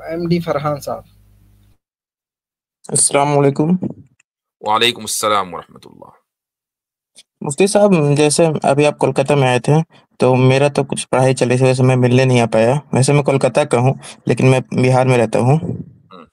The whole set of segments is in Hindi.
एमडी फरहान साहब। अस्सलाम वालेकुम। वालेकुम अस्सलाम वरहमतुल्लाह। मुफ्ती साहब, जैसे अभी आप कोलकाता में आए थे, तो मेरा तो कुछ पढ़ाई चली थी, वैसे मैं मिलने नहीं आ पाया। वैसे मैं कोलकाता का हूँ, लेकिन मैं बिहार में रहता हूँ। हम्म,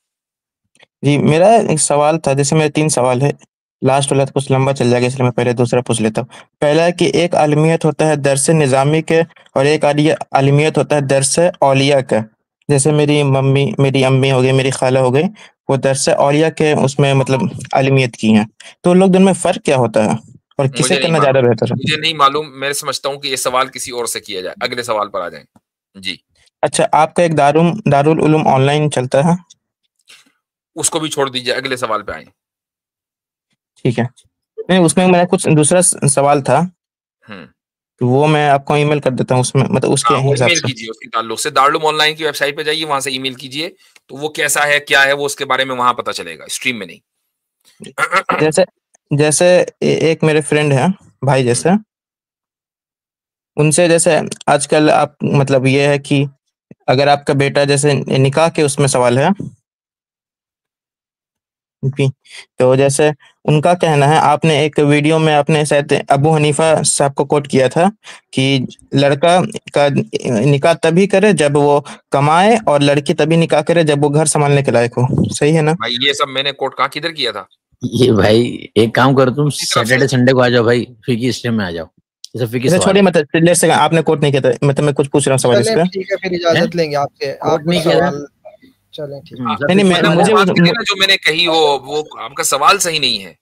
जी, मेरा एक सवाल था। जैसे मेरे 3 सवाल है। लास्ट वाला तो कुछ लंबा चल जाएगा, इसलिए मैं पहले दूसरा पूछ लेता हूँ। पहला है कि एक आलिमियत होता है दर्स निज़ामी के, और एक आलिमियत होता है दर्स औलिया का। जैसे मेरी अम्मी हो गई, मेरी खाला हो गई, वो दर्स औलिया के उसमें मतलब आलिमियत की हैं। तो उन लोग दोनों में फ़र्क क्या होता है, और किसे मुझे नहीं करना ज़्यादा मालूम। बेहतर है? मुझे नहीं मालूम। मैं समझता हूँ कि ये सवाल किसी और से किया जाए। अगले सवाल पर आ जाएं। जी, अच्छा, आपका एक दारुल उलूम ऑनलाइन चलता है? उसको भी छोड़ दीजिए, अगले सवाल पे आए। ठीक है। नहीं, उसमें मेरा कुछ दूसरा सवाल था, हम्म। तो वो मैं आपको ईमेल कर देता हूँ, उसमें मतलब उसके हाँ, वो हिसाब ईमेल से। कीजिए उसके ताल्लुक से। दारुल उलूम ऑनलाइन की वेबसाइट पे जाइए, वहां से ईमेल कीजिए, तो वो कैसा है क्या है वो उसके बारे में वहां पता चलेगा, स्ट्रीम में नहीं। जैसे जैसे एक मेरे फ्रेंड है, भाई हम्म, जैसे, उनसे जैसे आजकल आप मतलब ये है कि अगर आपका बेटा जैसे निकाह के उसमें सवाल है जी, तो जैसे उनका कहना है, आपने एक वीडियो में आपने शायद अबू हनीफा साहब को कोट किया था कि लड़का का निकाह तभी करे जब वो कमाए, और लड़की तभी निकाह करे जब वो घर संभालने के लायक हो। सही है ना? भाई ये सब मैंने कोट कहाँ किधर किया था? ये भाई एक काम करो, तुम अपनी तरफ से। सैटरडे संडे को आ जाओ भाई, फिकी स्ट्रीम में आ जाओ। ये सब फिकी अच्छा, सवाल छोड़िए, है। मतलब लेट्स से आपने कोट नहीं किया था, मतलब मैं कुछ पूछ रहा हूँ सवाल इस चलें पे। ठीक है, फिर हैं? इजाजत लेंगे आपके। आप कोट कुछ नहीं किया था। सवाल। चलें ठीक। हाँ, सब नहीं नहीं, फिकी मतलब सवाल वो है। मुझे बात कहते हैं ना जो मैंने कही वो आपका सवाल सही नहीं है।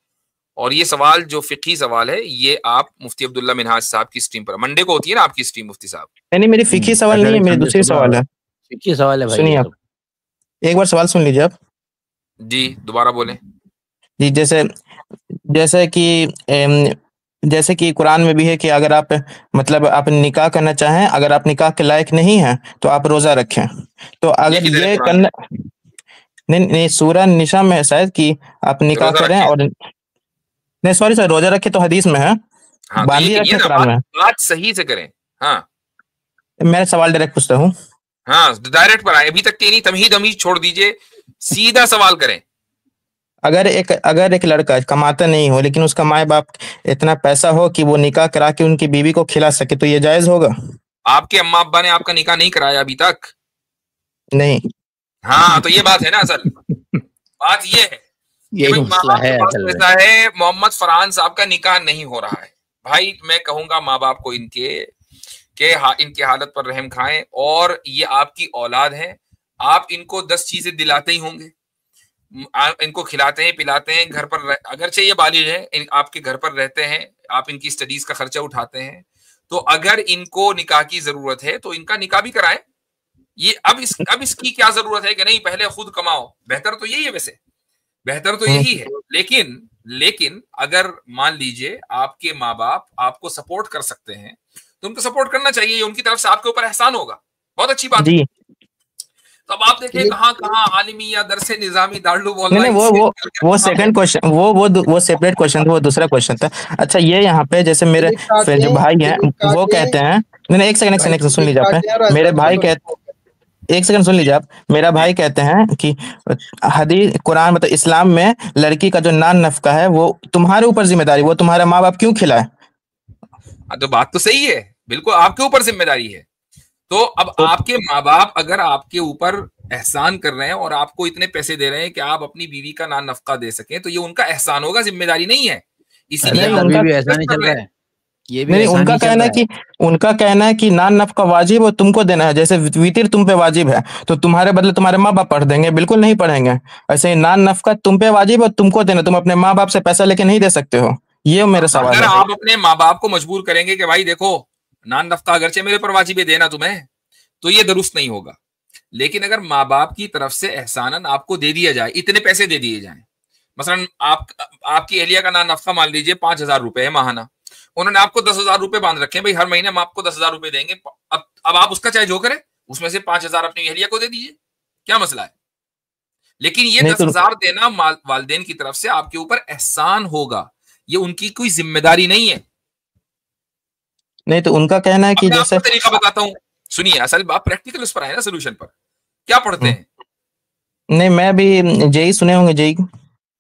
और ये सवाल जो फिकी सवाल है, ये आप मुफ्ती अब्दुल्ला मिनहाज साहब की स्ट्रीम पर, मंडे को होती है ना आपकी स्ट्रीम मुफ्ती साहब? नहीं नहीं, मेरी फिकी सवाल नहीं है, सैटरडे मेरी संडे दूसरी सुबह सवाल है। फिकी सवाल है भाई सुनिए ये आप, सब। एक बार सवाल सुन लीजिए आप। जी, दोबारा बोलें। जी, जैसे जैसे कि जैसे कि कुरान में भी है कि अगर आप मतलब आप निकाह करना चाहें, अगर आप निकाह के लायक नहीं हैं, तो आप रोजा रखें। तो ये अगर किधर है ये कुरान में? करना, नहीं नहीं, सूरह निशा में है शायद कि आप निकाह रोजा करें, रखें। और नहीं, सॉरी सर, रोजा रखे तो हदीस में है, हाँ, तो ये बांधिए कहिए रखें ना, कुरान बात में है। बात सही से करें। हाँ मैं सवाल डायरेक्ट पूछता हूँ। हाँ, डायरेक्ट पर आए। अभी तक के नहीं तमहीद अमीज छोड़ दीजिए, सीधा सवाल करें। अगर एक लड़का कमाता नहीं हो, लेकिन उसका माँ बाप इतना पैसा हो कि वो निकाह करा के उनकी बीवी को खिला सके, तो ये जायज होगा? आपके अम्मा अब्बा ने आपका निकाह नहीं कराया अभी तक? नहीं। हाँ, तो ये बात है ना, असल बात ये है कि यही भाई माँ मसला बाप के है पास असल में। पैसा है, मोहम्मद फरहान साहब का निकाह नहीं हो रहा है। भाई मैं कहूंगा माँ बाप को इनके हालत पर रहम खाएं, और ये आपकी औलाद है। आप इनको 10 चीजें दिलाते ही होंगे। आप इनको खिलाते हैं पिलाते हैं, घर पर अगरचे ये बालिग है, आपके घर पर रहते हैं, आप इनकी स्टडीज का खर्चा उठाते हैं। तो अगर इनको निकाह की जरूरत है तो इनका निकाह भी कराएं। ये अब इसकी क्या जरूरत है कि नहीं पहले खुद कमाओ? बेहतर तो यही है, वैसे बेहतर तो हम्म। यही है। लेकिन लेकिन अगर मान लीजिए आपके माँ बाप आपको सपोर्ट कर सकते हैं, तो उनको सपोर्ट करना चाहिए। ये उनकी तरफ से आपके ऊपर एहसान होगा, बहुत अच्छी बात है। जी। तो अब आप देखें ये कहाँ कहाँ आलिमी या दरसे निजामी दारुल नहीं नहीं, ऑनलाइन वो से वो निकल कर वो कहाँ सेकंड पहुंच। क्वेश्चन, वो सेपरेट क्वेश्चन था, वो दूसरा क्वेश्चन था। अच्छा, ये यहाँ पे जैसे मेरे क्लिक काटें, जो भाई हैं, क्लिक वो काटें कहते हैं, नहीं नहीं, भाई, एक सेकंड सुन क्लिक लीजिए आप। काटें और मेरे असद भाई सुनो। कहते, एक सेकंड सुन लीजिए आप। मेरा जी, भाई कहते हैं कि हदीस कुरान मतलब इस्लाम में लड़की का जो नान नफका है, वो तुम्हारे ऊपर जिम्मेदारी, वो तुम्हारे माँ बाप क्यों खिलाए? हाँ, तो बात तो सही है, बिल्कुल आपके ऊपर जिम्मेदारी है। तो अब तो आपके माँ बाप अगर आपके ऊपर एहसान कर रहे हैं और आपको इतने पैसे दे रहे हैं कि आप अपनी बीवी का नान नफका दे सकें, तो ये उनका एहसान होगा, जिम्मेदारी नहीं है। इसीलिए अरे नहीं, आप अभी उनका भी उनको ऐसा इन्वेस्ट नहीं कर चल रहे रहा हैं। है। ये भी नहीं नहीं, ऐसा उनका नहीं चल कहना है रहा है। कि नान नफका वाजिब और तुमको देना है। जैसे वितिर तुम पे वाजिब है, तो तुम्हारे बदले तुम्हारे माँ बाप पढ़ देंगे? बिल्कुल नहीं पढ़ेंगे। ऐसे ही नान नफका तुम पे वाजिब और तुमको देना, तुम अपने माँ बाप से पैसा लेके नहीं दे सकते हो। ये मेरा सवाल अगर है। आप अपने माँ बाप को मजबूर करेंगे कि भाई देखो, नान नफका अगरचे मेरे पर वाजिब है देना तुम्हें, तो ये दुरुस्त नहीं होगा। लेकिन अगर माँ बाप की तरफ से एहसानन आपको दे दिया जाए, इतने पैसे दे दिए जाए, मसलन आपकी एहलिया का नान नफका मान लीजिए 5,000 रुपए है माहाना, उन्होंने आपको 10,000 रुपए बांध रखे हैं, भाई हर महीने हम आपको 10,000 रुपए देंगे। अब आप उसका चाहे जो करें, उसमें से 5,000 अपनी एहलिया को दे दीजिए, क्या मसला है? लेकिन ये नहीं दस तो हजार देना वालदेन की तरफ से आपके ऊपर एहसान होगा, ये उनकी कोई जिम्मेदारी नहीं है। नहीं तो उनका कहना है अब कि मैं आपको जैसे तरीका बताता हूं, सुनिए। असल बात प्रैक्टिकल उस पर है ना, सोल्यूशन पर। क्या पढ़ते हम्म, हैं? नहीं, मैं भी जेई सुने होंगे, जेई।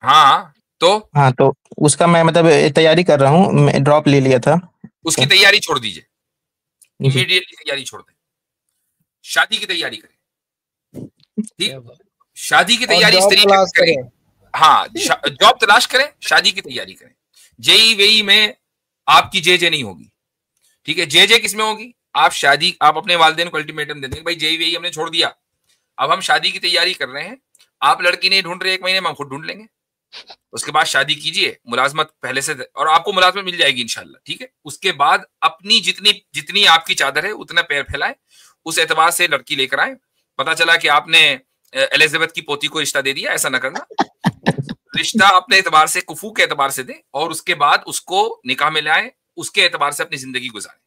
हाँ, तो हाँ, तो उसका मैं मतलब तैयारी कर रहा हूँ, ड्रॉप ले लिया था। उसकी तैयारी छोड़ दीजिए, जी। इमीडिएटली तैयारी छोड़ दें, शादी की तैयारी करें। ठीक, शादी की और तैयारी इस जॉब तरीके तलाश से करें। करें। हाँ, जॉब तलाश करें, शादी की तैयारी करें। जेई वेई में आपकी जे नहीं होगी, ठीक है। जे किस में होगी? आप अपने वालिदैन को अल्टीमेटम दे देंगे, भाई जेई वेई हमने छोड़ दिया, अब हम शादी की तैयारी कर रहे हैं, आप लड़की नहीं ढूंढ रहे 1 महीने में, हम खुद ढूंढ लेंगे। उसके बाद शादी कीजिए, मुलाजमत पहले से, और आपको मुलाजमत मिल जाएगी इंशाल्लाह, ठीक है। उसके बाद अपनी जितनी आपकी चादर है उतना पैर फैलाएं, उस एतबार से लड़की लेकर आए। पता चला कि आपने एलिजाबेथ की पोती को रिश्ता दे दिया, ऐसा ना करना। रिश्ता अपने एतबार से, कुफू के एतबार से दें, और उसके बाद उसको निकाह में लाए, उसके एतबार से अपनी जिंदगी गुजारें।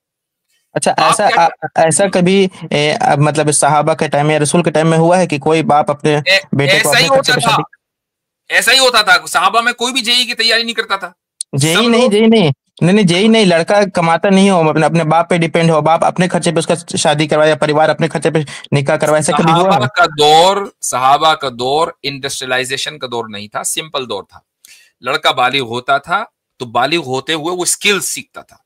अच्छा, आप ऐसा कभी मतलब सहाबा के टाइम में या रसूल के टाइम में हुआ है कि कोई बाप अपने बेटे को ऐसा ही अपने खर्चे होता पे था, शादी? ऐसा ही होता था। सहाबा में कोई भी जेई की तैयारी नहीं करता था। जेई सब नहीं, लोग जेई नहीं, नहीं नहीं, जेई नहीं, लड़का कमाता नहीं हो, अपने अपने बाप पे डिपेंड हो, बाप अपने खर्चे पे उसका शादी करवाया, परिवार अपने खर्चे पे निकाह करवाया, ऐसा कभी हुआ है? सहाबा का दौर इंडस्ट्रियलाइजेशन का दौर नहीं था, सिंपल दौर था। लड़का बालिग होता था तो बालिग होते हुए वो स्किल सीखता था,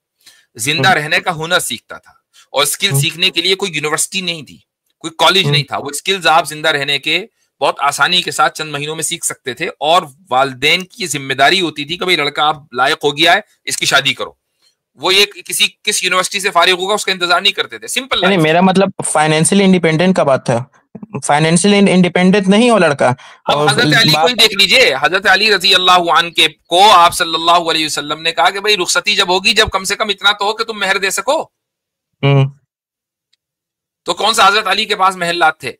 जिंदा रहने का हुनर सीखता था। और स्किल सीखने के लिए कोई यूनिवर्सिटी नहीं थी, कोई कॉलेज नहीं था। वो स्किल्स आप जिंदा रहने के बहुत आसानी के साथ चंद महीनों में सीख सकते थे। और वालिदैन की जिम्मेदारी होती थी कि भाई लड़का आप लायक हो गया है, इसकी शादी करो। वो ये किस यूनिवर्सिटी से फारिग होगा उसका इंतजार नहीं करते थे। सिंपल नहीं, लाइफ। मेरा मतलब फाइनेंशियली इंडिपेंडेंट का बात था। फाइनेंशियली इंडिपेंडेंट नहीं हो लड़का, अब और हजरत अली को ही बाप। देख लीजिए, हजरत अली रजी अल्लाह अन्हु के को आप सल्लल्लाहु अलैहि वसल्लम ने कहा कि भाई रुखसती जब होगी, जब कम से कम इतना तो हो कि तुम मेहर दे सको। हम्म। तो कौन सा हजरत अली के पास महलात थे?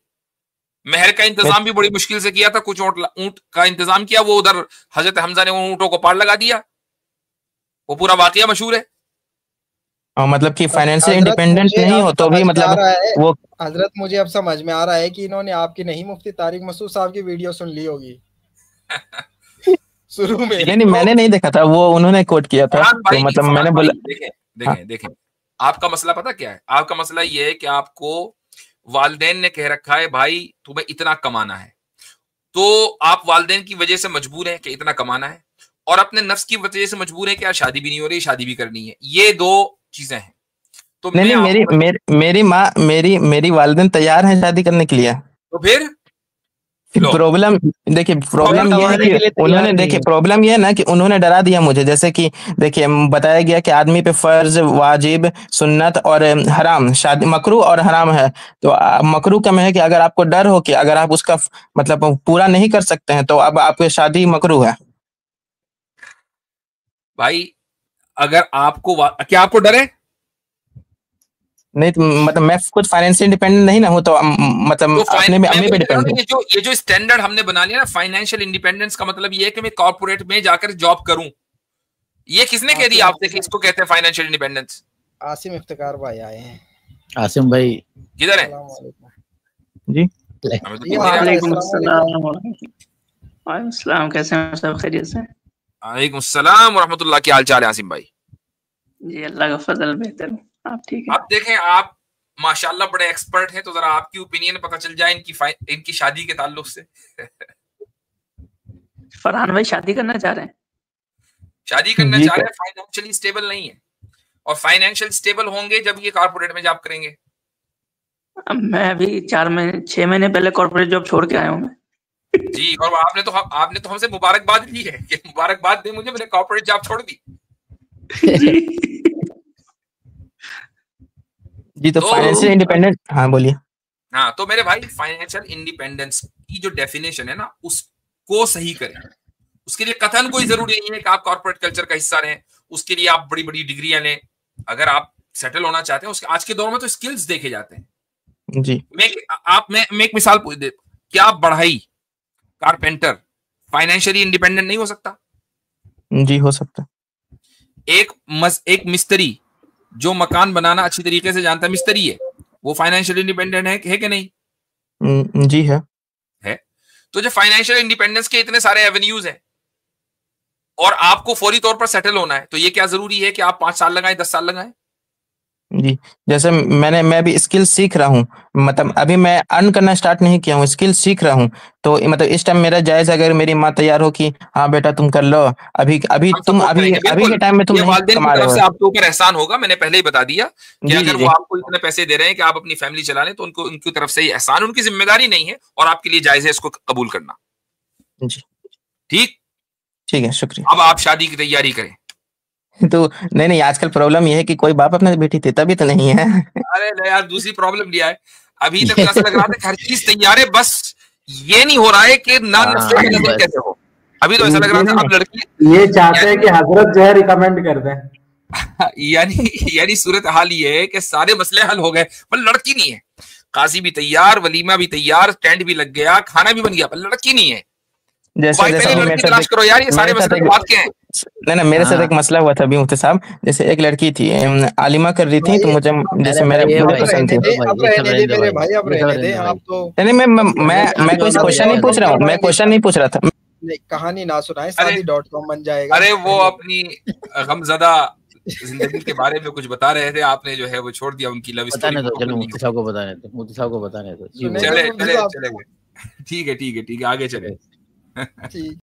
मेहर का इंतजाम भी बड़ी मुश्किल से किया था, कुछ ऊंट का इंतजाम किया, वो उधर हजरत हमजा ने ऊंटों को पार लगा दिया, वो पूरा वाकया मशहूर है। मतलब कि फाइनेंशियल हजरत इंडिपेंडेंट मुझे नहीं अब हो तो समझ भी में आ मतलब रहा है, वो। हजरत मुझे अब समझ में आ रहा है कि इन्होंने आपकी नहीं, मुफ्ती तारिक मसूद साहब की वीडियो सुन ली होगी शुरू में। नहीं नहीं, मैंने नहीं देखा था, वो उन्होंने कोट किया था, तो मतलब मैंने फरहान बोला। भाई देखें हाँ। देखें देखें, आपका मसला पता क्या है? आपका मसला ये है कि आपको वालिदैन ने कह रखा है भाई तुम्हें इतना कमाना है, तो आप वालिदैन की वजह से मजबूर हैं कि इतना कमाना है, और अपने नफ्स की वजह से मजबूर है कि यार शादी भी नहीं हो रही, शादी भी करनी है। ये दो चीजें हैं। तो नहीं मैं नहीं, आपको मेरी माँ, मेरी वालिदैन तैयार हैं शादी करने के लिए। तो फिर लो, प्रॉब्लम, देखिए प्रॉब्लम ये है कमाने के लिए कि तैयार उन्होंने, नहीं देखिए है। प्रॉब्लम ये है ना कि उन्होंने डरा दिया मुझे। जैसे कि देखिए बताया गया कि आदमी पे फर्ज, वाजिब, सुन्नत और हराम, शादी मकरू और हराम है। तो मकरू का में है कि अगर आपको डर हो कि अगर आप उसका मतलब पूरा नहीं कर सकते हैं तो अब आपकी शादी मकरू है। भाई अगर आपको क्या आपको डर है? नहीं तो मतलब मैं खुद फाइनेंशियल इंडिपेंडेंट नहीं ना हूँ, तो मतलब तो अपने में मैं अम्मी पे वही कह रहा हूं डिपेंड ना, हूँ। ये जो स्टैंडर्ड हमने बना लिया ना फाइनेंशियल इंडिपेंडेंस का, मतलब ये है कि मैं कॉर्पोरेट में जाकर जॉब करूं। ये किसने कह दिया आपसे कि इसको कहते हैं फाइनेंशियल इंडिपेंडेंस? आसिम इफ्तिकार भाई आए हैं। आसिम भाई किधर है? अस्सलाम वालेकुम। जी। हमें तो जी दिख हाँ, नहीं रहा। वालेकुम वालेकुम अस्सलाम, कैसे हैं सब? खैरियत से? वालेकुम अस्सलाम रहमतुल्लाह। क्या हाल चाल है आसिम भाई? जी अल्लाह का फजल, बेहतर हूँ। आप ठीक हैं? अब देखें, आप माशाल्लाह बड़े एक्सपर्ट हैं, तो जरा आपकी ओपिनियन पता चल जाए इनकी शादी के ताल्लुक से। फरहान भाई शादी करना चाह रहे हैं? शादी करना जी चाह रहे हैं, फाइनेंशियली स्टेबल नहीं है, और फाइनेंशियल स्टेबल होंगे जब ये कॉर्पोरेट में जॉब करेंगे। अब मैं अभी 6 महीने पहले कॉर्पोरेट जॉब छोड़ के आया हूँ मैं। जी, और आपने तो हमसे मुबारकबाद ली है कि मुबारकबाद दे मुझे, मैंने कॉर्पोरेट जॉब छोड़ दी। जी, तो फाइनेंशियल इंडिपेंडेंट, हाँ बोलिए। हाँ, तो मेरे भाई फाइनेंशियल इंडिपेंडेंस की जो डेफिनेशन है ना, उसको सही करें। उसके लिए कथन कोई जरूरी नहीं है कि आप कॉर्पोरेट कल्चर का हिस्सा रहें, उसके लिए आप बड़ी बड़ी डिग्रियां लें। अगर आप सेटल होना चाहते हैं, उसके आज के दौर में तो स्किल्स देखे जाते हैं। जी। मैं एक मिसाल पूछ दे, क्या आप बढ़ाई, कारपेंटर फाइनेंशियली इंडिपेंडेंट नहीं हो सकता? जी, हो सकता। एक मिस्त्री जो मकान बनाना अच्छी तरीके से जानता है, मिस्त्री है, वो फाइनेंशियल इंडिपेंडेंट है कि नहीं? जी है। तो जो फाइनेंशियल इंडिपेंडेंस के इतने सारे एवेन्यूज हैं, और आपको फौरी तौर पर सेटल होना है, तो ये क्या जरूरी है कि आप 5 साल लगाएं, 10 साल लगाएं? जी, जैसे मैं भी स्किल सीख रहा हूँ, मतलब अभी मैं अर्न करना स्टार्ट नहीं किया हूँ, स्किल सीख रहा हूँ, तो मतलब इस टाइम मेरा जायज़ अगर मेरी माँ तैयार हो कि हाँ बेटा तुम कर लो, अभी अभी हम तुम सपोर्ट अभी करेंगे, अभी बिल्कुल। के टाइम में तुम ये नहीं वालिदैन की कमा रहे तरफ हो। से आपके ऊपर एहसान होगा, मैंने पहले ही बता दिया कि जी, अगर जी, वो जी। आपको इतने पैसे दे रहे हैं कि आप अपनी फैमिली चला लें, तो उनकी तरफ से ये एहसान, उनकी ज़िम्मेदारी नहीं है और आपके लिए जायज़ है इसको कबूल करना। जी, ठीक? ठीक है, शुक्रिया। अब आप शादी की तैयारी करें। तो नहीं, आजकल प्रॉब्लम ये है कि कोई बाप अपना बेटी देता भी तो नहीं है। अरे नहीं यार, दूसरी प्रॉब्लम लिया है। अभी तक तो ऐसा लग रहा था कि हर चीज़ तैयार है, बस ये नहीं हो रहा है कि ना नस्ल में नज़र बस। कैसे हो। अभी तो ऐसा लग रहा था अब लड़की ये चाहते हैं कि हजरत जो है रिकमेंड कर दें। यानी सूरत हाल ये है कि सारे मसले हल हो गए, पर लड़की नहीं है। काजी भी तैयार, वलीमा भी तैयार, टेंट भी लग गया, खाना भी बन गया, पर लड़की नहीं है। जैसे भाई जैसे पहले अभी मेरे लड़की साथ तलाश करो यार, ये सारे मेरे साथ मसले एक तो बात के हैं। नहीं, मेरे साथ हाँ। एक मसला हुआ था अभी मुफ्ती साहब, जैसे एक लड़की थी, आलिमा कर रही थी, तो मुझे जैसे अरे मेरे भाई, ये मुझे भाई, पसंद थी। अब ये सब रहने दे रहने दो मेरे भाई, भाई, अब ये सब रहने दे। रहने दो आप भाई। तो नहीं, मैं कोई क्वेश्चन नहीं पूछ रहा हूँ, मैं क्वेश्चन नहीं पूछ रहा था। नहीं, कहानी ना सुनाए, अरे शादी.com बन जाएगा। अरे वो अपनी गमज़दा जिंदगी के बारे में कुछ बता रहे थे, आपने जो है वो छोड़ दिया, उनकी लव स्टोरी बताने दो, मुकम्मल चलो नहीं मुफ्ती साहब को बताने दो, मुफ्ती साहब को बताने दो। जी, सुने बोलो। तो चले मुफ्ती चले साहब। चले ठीक है, आगे चले। ठीक।